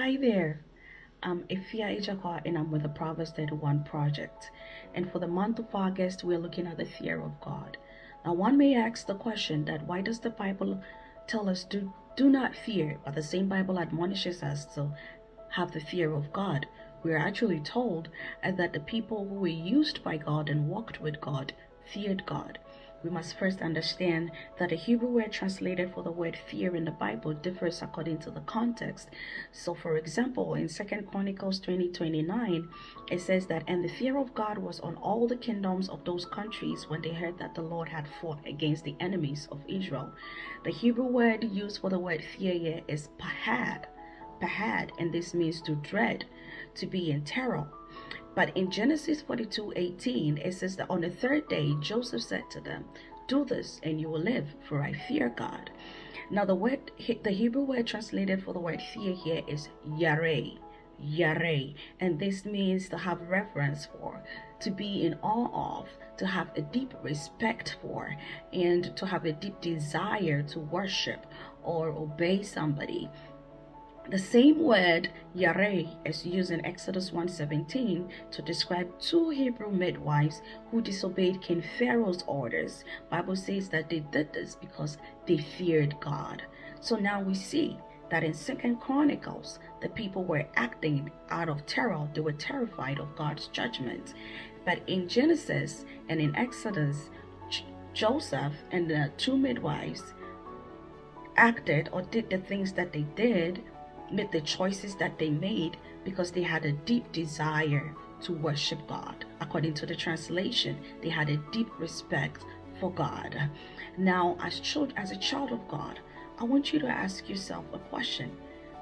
Hi there, I'm Afua Agyakwa and I'm with the Proverbs 31 project. And for the month of August, we're looking at the fear of God. Now, one may ask the question that why does the Bible tell us to do not fear, but the same Bible admonishes us to have the fear of God? We're actually told that the people who were used by God and walked with God feared God. We must first understand that the Hebrew word translated for the word fear in the Bible differs according to the context. So, for example, in 2 Chronicles 20:29, it says that, "And the fear of God was on all the kingdoms of those countries when they heard that the Lord had fought against the enemies of Israel." The Hebrew word used for the word fear here is pahad. Pahad, and this means to dread, to be in terror. But in Genesis 42:18, it says that on the third day, Joseph said to them, "Do this and you will live, for I fear God." Now, the Hebrew word translated for the word fear here is yirah. Yirah, and this means to have reverence for, to be in awe of, to have a deep respect for, and to have a deep desire to worship or obey somebody. The same word yirah is used in Exodus 1:17 to describe two Hebrew midwives who disobeyed King Pharaoh's orders. Bible says that they did this because they feared God. So now we see that in 2 Chronicles, the people were acting out of terror. They were terrified of God's judgment. But in Genesis and in Exodus, Joseph and the two midwives acted or did the things that they did, made the choices that they made because they had a deep desire to worship God. According to the translation, they had a deep respect for God. Now, as a child of God, I want you to ask yourself a question.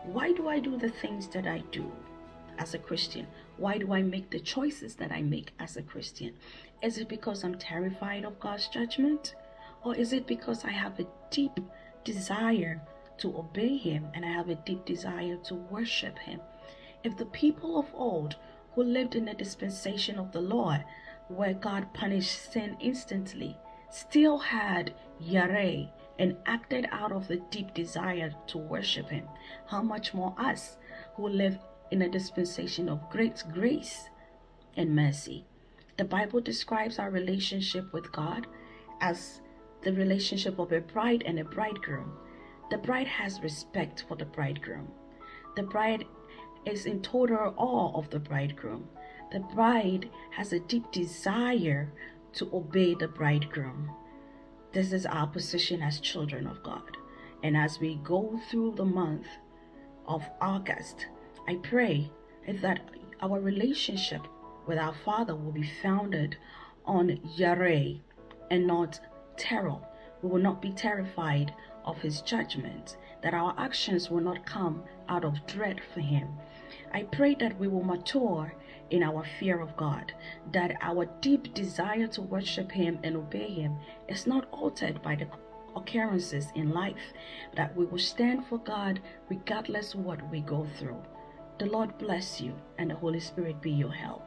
Why do I do the things that I do as a Christian? Why do I make the choices that I make as a Christian? Is it because I'm terrified of God's judgment? Or is it because I have a deep desire to obey Him and I have a deep desire to worship Him? If the people of old who lived in the dispensation of the Lord, where God punished sin instantly, still had yirah and acted out of the deep desire to worship Him, how much more us who live in a dispensation of great grace and mercy? The Bible describes our relationship with God as the relationship of a bride and a bridegroom. The bride has respect for the bridegroom. The bride is in total awe of the bridegroom. The bride has a deep desire to obey the bridegroom. This is our position as children of God. And as we go through the month of August, I pray that our relationship with our Father will be founded on yirah and not terror. We will not be terrified of His judgment, that our actions will not come out of dread for Him. I pray that we will mature in our fear of God, that our deep desire to worship Him and obey Him is not altered by the occurrences in life, that we will stand for God regardless of what we go through. The Lord bless you and the Holy Spirit be your help.